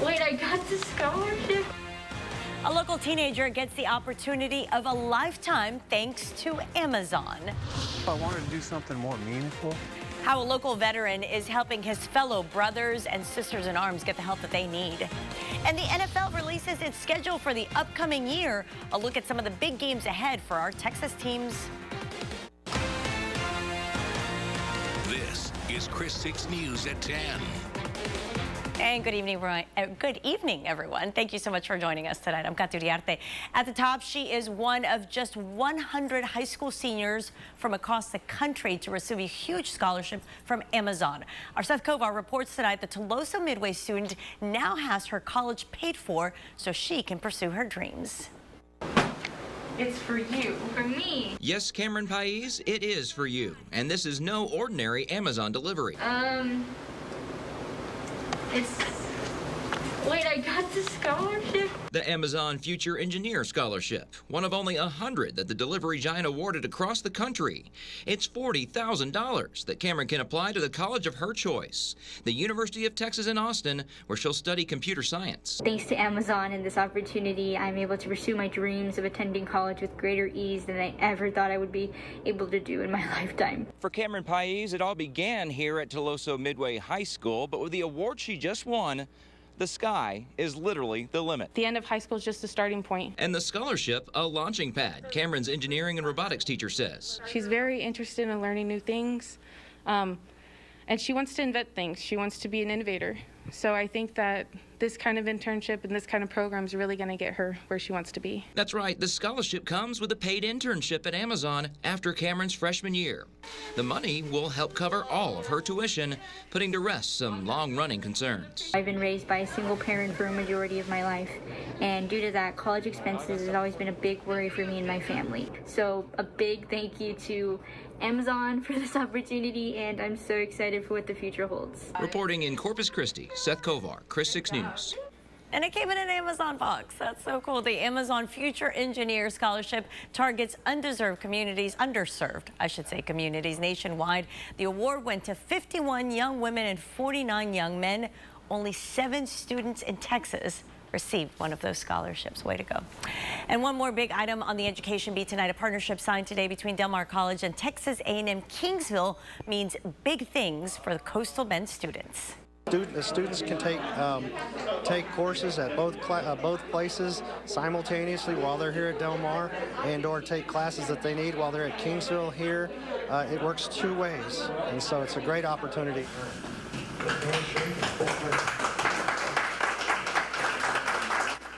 Wait, I got the scholarship? A local teenager gets the opportunity of a lifetime thanks to Amazon. I wanted to do something more meaningful. How a local veteran is helping his fellow brothers and sisters in arms get the help that they need. And the NFL releases its schedule for the upcoming year. A look at some of the big games ahead for our Texas teams. This is KRIS6 News at 10. And good evening, everyone. Thank you so much for joining us tonight. I'm Katu Diarte. At the top, she is one of just 100 high school seniors from across the country to receive a huge scholarship from Amazon. Our Seth Kovar reports tonight that Toloso Midway student now has her college paid for so she can pursue her dreams. It's for you. For me. Yes, Cameron Pais, it is for you. And this is no ordinary Amazon delivery. Wait, I got the scholarship? The Amazon Future Engineer Scholarship, one of only 100 that the delivery giant awarded across the country. It's $40,000 that Cameron can apply to the college of her choice, the University of Texas in Austin, where she'll study computer science. Thanks to Amazon and this opportunity, I'm able to pursue my dreams of attending college with greater ease than I ever thought I would be able to do in my lifetime. For Cameron Pais, it all began here at Toloso Midway High School, but with the award she just won, the sky is literally the limit. The end of high school is just a starting point. And the scholarship, a launching pad, Cameron's engineering and robotics teacher says. She's very interested in learning new things, and she wants to invent things. She wants to be an innovator. So I think that this kind of internship and this kind of program is really going to get her where she wants to be. That's right. The scholarship comes with a paid internship at Amazon after Cameron's freshman year. The money will help cover all of her tuition, putting to rest some long-running concerns. I've been raised by a single parent for a majority of my life, and due to that, college expenses has always been a big worry for me and my family. So a big thank you to Amazon for this opportunity, and I'm so excited for what the future holds. Reporting in Corpus Christi, Seth Kovar, KRIS6 News. And it came in an Amazon box. That's so cool. The Amazon Future Engineer Scholarship targets underserved communities, communities nationwide. The award went to 51 young women and 49 young men. Only 7 students in Texas received one of those scholarships. Way to go. And one more big item on the education beat tonight. A partnership signed today between Del Mar College and Texas A&M Kingsville means big things for the Coastal Bend students. The students can take courses at both places simultaneously while they're here at Del Mar, and/or take classes that they need while they're at Kingsville here. It works 2 ways, and so it's a great opportunity.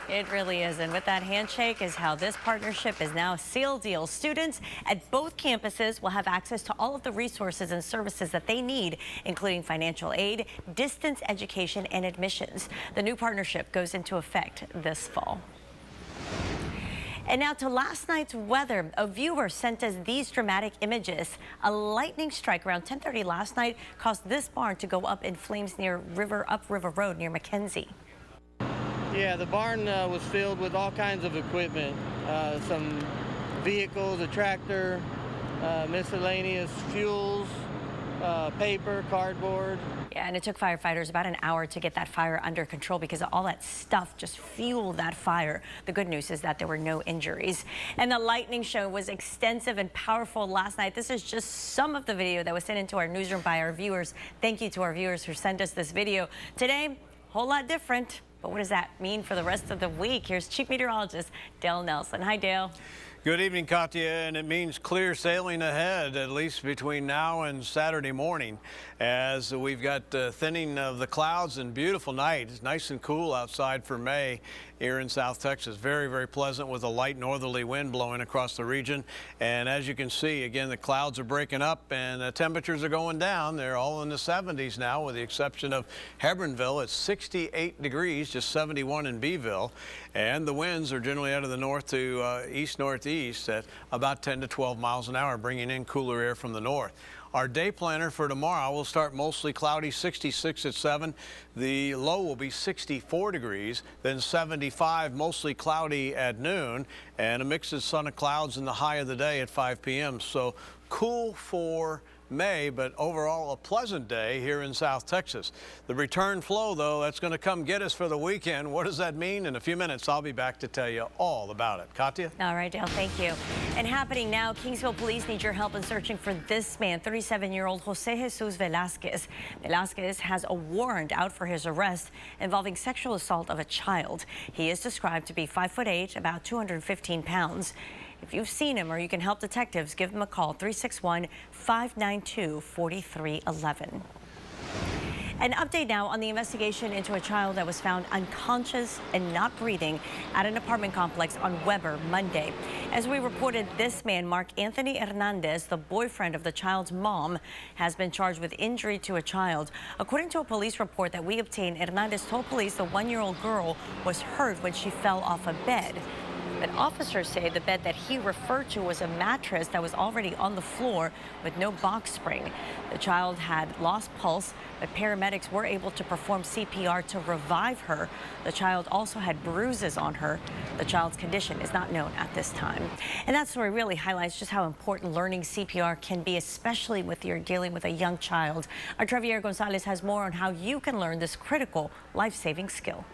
It really is, and with that handshake is how this partnership is now a seal deal. Students at both campuses will have access to all of the resources and services that they need, including financial aid, distance education, and admissions. The new partnership goes into effect this fall. And now to last night's weather. A viewer sent us these dramatic images. A lightning strike around 10:30 last night caused this barn to go up in flames near Up River Road near McKenzie. Yeah, the barn was filled with all kinds of equipment, some vehicles, a tractor, miscellaneous fuels, paper, cardboard. Yeah, and it took firefighters about an hour to get that fire under control because all that stuff just fueled that fire. The good news is that there were no injuries. And the lightning show was extensive and powerful last night. This is just some of the video that was sent into our newsroom by our viewers. Thank you to our viewers who sent us this video. Today, a whole lot different. But what does that mean for the rest of the week? Here's Chief Meteorologist Dale Nelson. Hi, Dale. Good evening, Katya, and it means clear sailing ahead, at least between now and Saturday morning, as we've got thinning of the clouds and beautiful night. It's nice and cool outside for May here in South Texas. Very, very pleasant with a light northerly wind blowing across the region. And as you can see, again, the clouds are breaking up and the temperatures are going down. They're all in the 70s now, with the exception of Hebronville. It's 68 degrees, just 71 in Beeville. And the winds are generally out of the north to east-northeast at about 10 to 12 miles an hour, bringing in cooler air from the north. Our day planner for tomorrow will start mostly cloudy, 66 at 7. The low will be 64 degrees, then 75, mostly cloudy at noon, and a mix of sun and clouds in the high of the day at 5 p.m. So cool for May, but overall a pleasant day here in South Texas. The return flow, though, that's going to come get us for the weekend. What does that mean? In a few minutes, I'll be back to tell you all about it. Katya? All right, Dale, thank you. And happening now, Kingsville police need your help in searching for this man, 37-year-old Jose Jesus Velasquez. Velasquez has a warrant out for his arrest involving sexual assault of a child. He is described to be 5'8", about 215 pounds. If you've seen him or you can help detectives, give them a call, 361-592-4311. An update now on the investigation into a child that was found unconscious and not breathing at an apartment complex on Weber Monday. As we reported, this man, Mark Anthony Hernandez, the boyfriend of the child's mom, has been charged with injury to a child. According to a police report that we obtained, Hernandez told police the 1-year-old girl was hurt when she fell off a bed. But officers say the bed that he referred to was a mattress that was already on the floor with no box spring. The child had lost pulse, but paramedics were able to perform CPR to revive her. The child also had bruises on her. The child's condition is not known at this time. And that story really highlights just how important learning CPR can be, especially when you're dealing with a young child. Our Trevier Gonzalez has more on how you can learn this critical life-saving skill.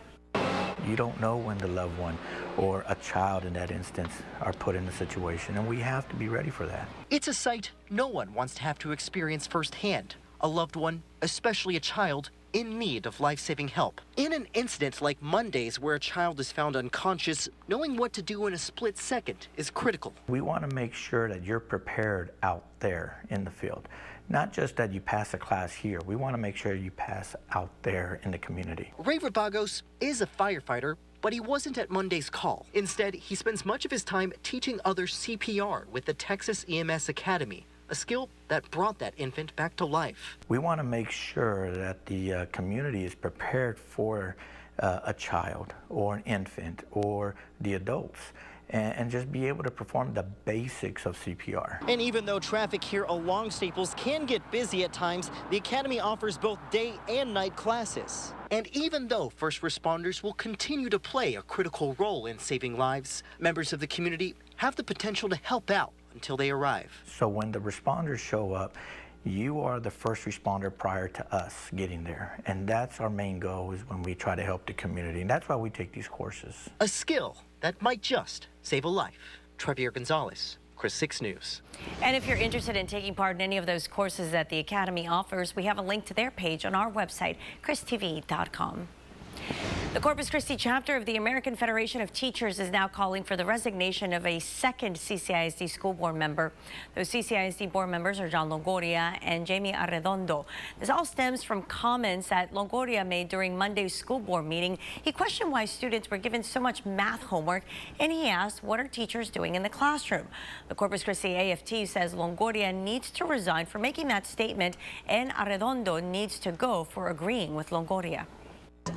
You don't know when the loved one or a child in that instance are put in a situation, and we have to be ready for that. It's a sight no one wants to have to experience firsthand. A loved one, especially a child, in need of life-saving help. In an incident like Monday's where a child is found unconscious, knowing what to do in a split second is critical. We want to make sure that you're prepared out there in the field. Not just that you pass a class here. We want to make sure you pass out there in the community. Ray Rabagos is a firefighter, but he wasn't at Monday's call. Instead, he spends much of his time teaching others CPR with the Texas EMS Academy, a skill that brought that infant back to life. We want to make sure that the community is prepared for a child or an infant or the adults, and just be able to perform the basics of CPR. And even though traffic here along Staples can get busy at times, the Academy offers both day and night classes. And even though first responders will continue to play a critical role in saving lives, members of the community have the potential to help out until they arrive. So when the responders show up, you are the first responder prior to us getting there. And that's our main goal, is when we try to help the community. And that's why we take these courses. A skill that might just save a life. Trevier Gonzalez, KRIS6 News. And if you're interested in taking part in any of those courses that the Academy offers, we have a link to their page on our website, kristv.com. The Corpus Christi chapter of the American Federation of Teachers is now calling for the resignation of a second CCISD school board member. Those CCISD board members are John Longoria and Jamie Arredondo. This all stems from comments that Longoria made during Monday's school board meeting. He questioned why students were given so much math homework, and he asked, what are teachers doing in the classroom? The Corpus Christi AFT says Longoria needs to resign for making that statement, and Arredondo needs to go for agreeing with Longoria.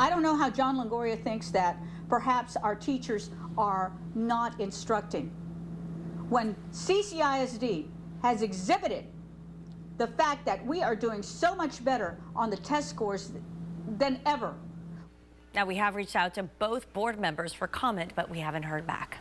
I don't know how John Longoria thinks that perhaps our teachers are not instructing, when CCISD has exhibited the fact that we are doing so much better on the test scores than ever. Now, we have reached out to both board members for comment, but we haven't heard back.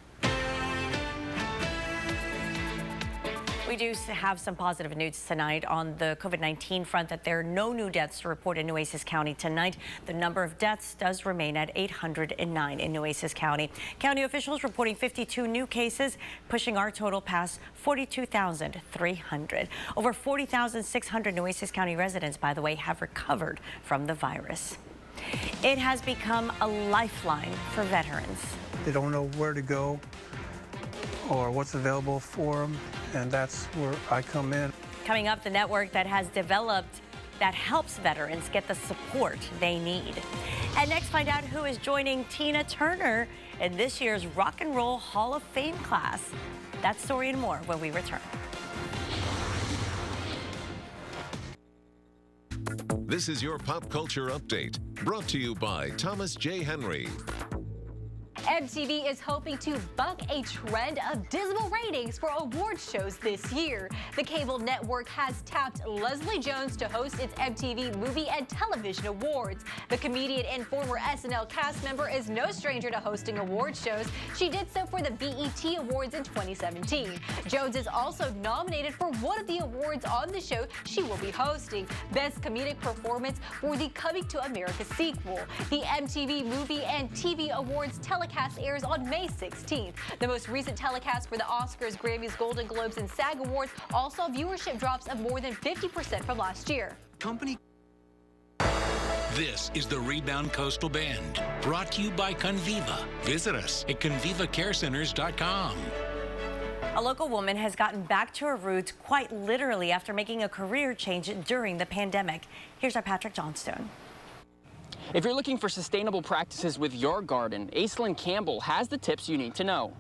We do have some positive news tonight on the COVID-19 front, that there are no new deaths to report in Nueces County tonight. The number of deaths does remain at 809 in Nueces County. County officials reporting 52 new cases, pushing our total past 42,300. Over 40,600 Nueces County residents, by the way, have recovered from the virus. It has become a lifeline for veterans. They don't know where to go or what's available for them, and that's where I come in. Coming up, the network that has developed that helps veterans get the support they need. And next, find out who is joining Tina Turner in this year's Rock and Roll Hall of Fame class. That story and more when we return. This is your Pop Culture Update, brought to you by Thomas J. Henry. MTV is hoping to buck a trend of dismal ratings for award shows this year. The cable network has tapped Leslie Jones to host its MTV Movie and Television Awards. The comedian and former SNL cast member is no stranger to hosting award shows. She did so for the BET Awards in 2017. Jones is also nominated for one of the awards on the show she will be hosting, Best Comedic Performance for the Coming to America sequel. The MTV Movie and TV Awards telecast airs on May 16th. The most recent telecast for the Oscars, Grammys, Golden Globes, and SAG Awards all saw viewership drops of more than 50% from last year. This is the Rebound Coastal Bend, brought to you by Conviva. Visit us at ConvivaCareCenters.com. A local woman has gotten back to her roots quite literally after making a career change during the pandemic. Here's our Patrick Johnstone. If you're looking for sustainable practices with your garden, Aislinn Campbell has the tips you need to know.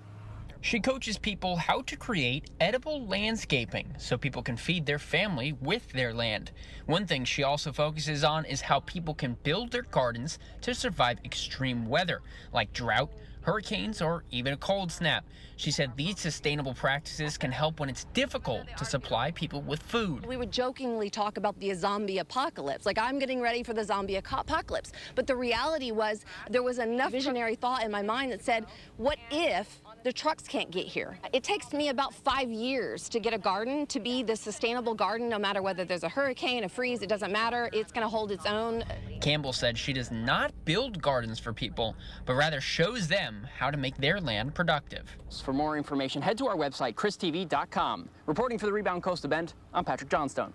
She coaches people how to create edible landscaping so people can feed their family with their land. One thing she also focuses on is how people can build their gardens to survive extreme weather, like drought, hurricanes, or even a cold snap. She said these sustainable practices can help when it's difficult to supply people with food. We would jokingly talk about the zombie apocalypse, like I'm getting ready for the zombie apocalypse. But the reality was there was enough visionary thought in my mind that said, what if the trucks can't get here? It takes me about 5 years to get a garden to be the sustainable garden, no matter whether there's a hurricane, a freeze, it doesn't matter. It's going to hold its own. Campbell said she does not build gardens for people, but rather shows them how to make their land productive. For more information, head to our website, KRISTV.com. Reporting for the Rebound Coastal Bend, I'm Patrick Johnstone.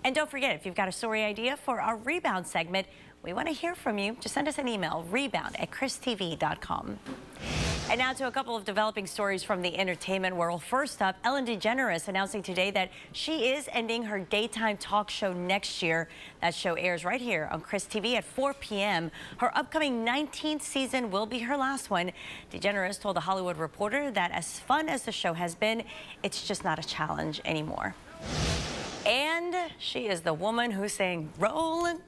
And don't forget, if you've got a story idea for our Rebound segment, we want to hear from you. Just send us an email, rebound@KRISTV.com. And now to a couple of developing stories from the entertainment world. First up, Ellen DeGeneres announcing today that she is ending her daytime talk show next year. That show airs right here on KRIS TV at 4 p.m. Her upcoming 19th season will be her last one. DeGeneres told The Hollywood Reporter that as fun as the show has been, it's just not a challenge anymore. And she is the woman who sang "Rollin'."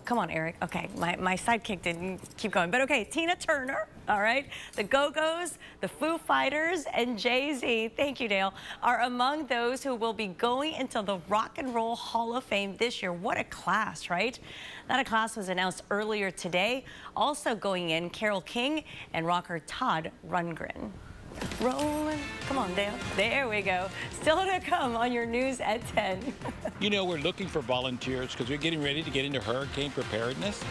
Come on, Eric. Okay, my sidekick didn't keep going. But okay, Tina Turner, all right, the Go-Go's, the Foo Fighters, and Jay-Z, thank you, Dale, are among those who will be going into the Rock and Roll Hall of Fame this year. What a class, right? That class was announced earlier today. Also going in, Carole King and rocker Todd Rundgren. Rolling. Come on, Dale. There we go. Still to come on your news at 10. You know, we're looking for volunteers because we're getting ready to get into hurricane preparedness.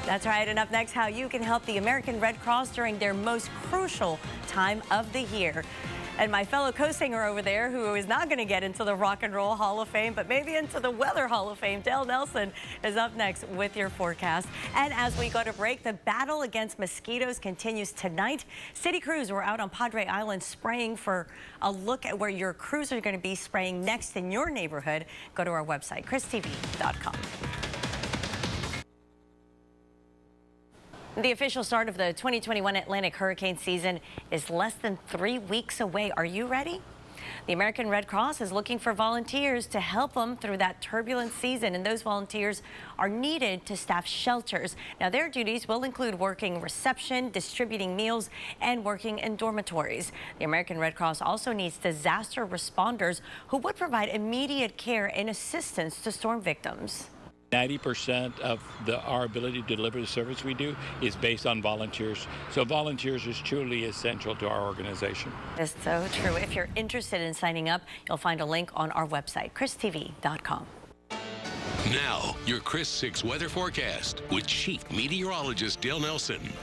That's right. And up next, how you can help the American Red Cross during their most crucial time of the year. And my fellow co-singer over there, who is not going to get into the Rock and Roll Hall of Fame, but maybe into the Weather Hall of Fame, Dale Nelson, is up next with your forecast. And as we go to break, the battle against mosquitoes continues tonight. City crews were out on Padre Island spraying for a look at where your crews are going to be spraying next in your neighborhood. Go to our website, KRISTV.com. The official start of the 2021 Atlantic hurricane season is less than 3 weeks away. Are you ready? The American Red Cross is looking for volunteers to help them through that turbulent season, and those volunteers are needed to staff shelters. Now, their duties will include working reception, distributing meals, and working in dormitories. The American Red Cross also needs disaster responders who would provide immediate care and assistance to storm victims. 90% of our ability to deliver the service we do is based on volunteers. So volunteers is truly essential to our organization. It's so true. If you're interested in signing up, you'll find a link on our website, KRISTV.com. Now, your KRIS6 weather forecast with Chief Meteorologist Dale Nelson.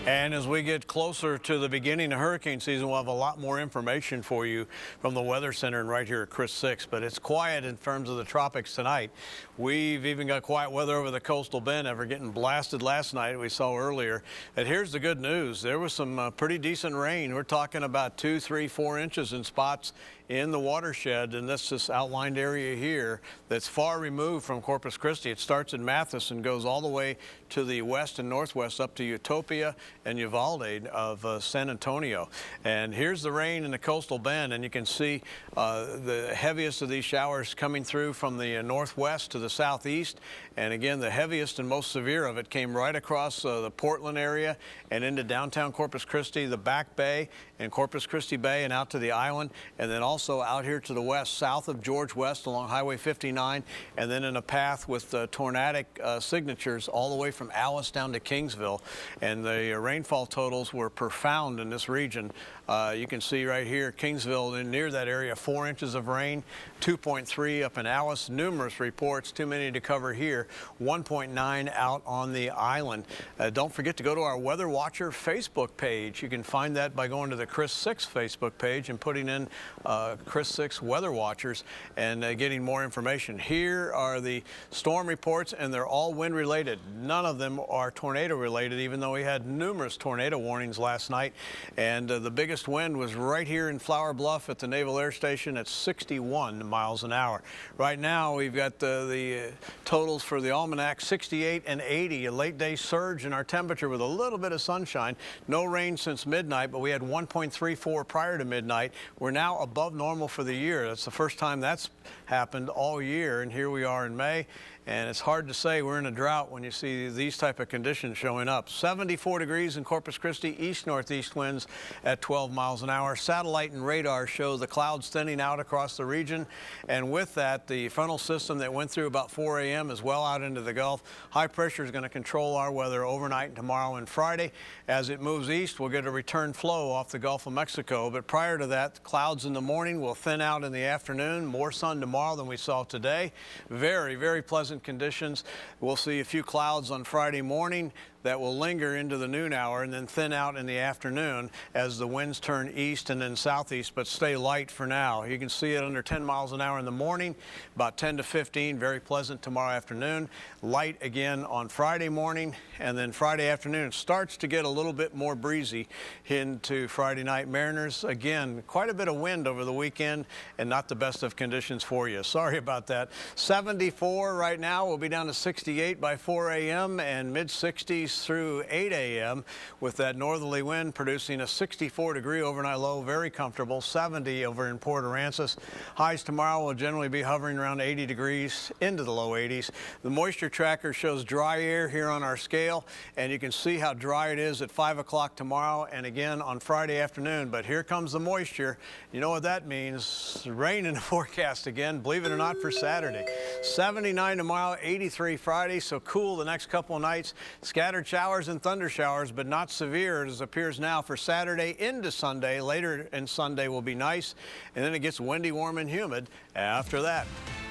And as we get closer to the beginning of hurricane season, we'll have a lot more information for you from the Weather Center and right here at KRIS6. But it's quiet in terms of the tropics tonight. We've even got quiet weather over the coastal bend after getting blasted last night, we saw earlier. And here's the good news. There was some pretty decent rain. We're talking about 2, 3, 4 inches in spots in the watershed, and this outlined area here that's far removed from Corpus Christi. It starts in Mathis and goes all the way to the west and northwest up to Utopia and Uvalde of San Antonio. And here's the rain in the coastal bend, and you can see the heaviest of these showers coming through from the northwest to the southeast. And again, the heaviest and most severe of it came right across the Portland area and into downtown Corpus Christi, the Back Bay and Corpus Christi Bay, and out to the island, and then also out here to the west, south of George West along Highway 59, and then in a path with tornadic signatures all the way from Alice down to Kingsville. And the rainfall totals were profound in this region. You can see right here, Kingsville, near that area, 4 inches of rain, 2.3 up in Alice, numerous reports, too many to cover here, 1.9 out on the island. Don't forget to go to our Weather Watcher Facebook page. You can find that by going to the KRIS6 Facebook page and putting in KRIS6 Weather Watchers and getting more information. Here are the storm reports, and they're all wind related. None of them are tornado related, even though we had numerous tornado warnings last night. And the biggest wind was right here in Flower Bluff at the Naval Air Station at 61 miles an hour. Right now, we've got the totals for the almanac, 68 and 80, a late day surge in our temperature with a little bit of sunshine. No rain since midnight, but we had 1.34 prior to midnight. We're now above normal for the year. That's the first time that's happened all year, and here we are in May. And it's hard to say we're in a drought when you see these type of conditions showing up. 74 degrees in Corpus Christi, east-northeast winds at 12 miles an hour. Satellite and radar show the clouds thinning out across the region. And with that, the frontal system that went through about 4 a.m. is well out into the Gulf. High pressure is going to control our weather overnight and tomorrow and Friday. As it moves east, we'll get a return flow off the Gulf of Mexico. But prior to that, clouds in the morning will thin out in the afternoon. More sun tomorrow than we saw today. Very, very pleasant conditions. We'll see a few clouds on Friday morning that will linger into the noon hour and then thin out in the afternoon as the winds turn east and then southeast, but stay light for now. You can see it under 10 miles an hour in the morning, about 10 to 15, very pleasant tomorrow afternoon. Light again on Friday morning, and then Friday afternoon it starts to get a little bit more breezy into Friday night. Mariners, again, quite a bit of wind over the weekend and not the best of conditions for you. Sorry about that. 74 right now. We'll be down to 68 by 4 a.m. and mid-60s through 8 a.m. with that northerly wind producing a 64-degree overnight low, very comfortable, 70 over in Port Aransas. Highs tomorrow will generally be hovering around 80 degrees into the low 80s. The moisture tracker shows dry air here on our scale, and you can see how dry it is at 5 o'clock tomorrow and again on Friday afternoon. But here comes the moisture. You know what that means. Rain in the forecast again, believe it or not, for Saturday. 79 tomorrow, 83 Friday, so cool the next couple of nights. Scattered showers and thunder showers, but not severe as appears now for Saturday into Sunday. Later in Sunday will be nice, and then it gets windy, warm, and humid after that.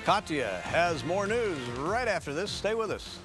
Katya has more news right after this. Stay with us.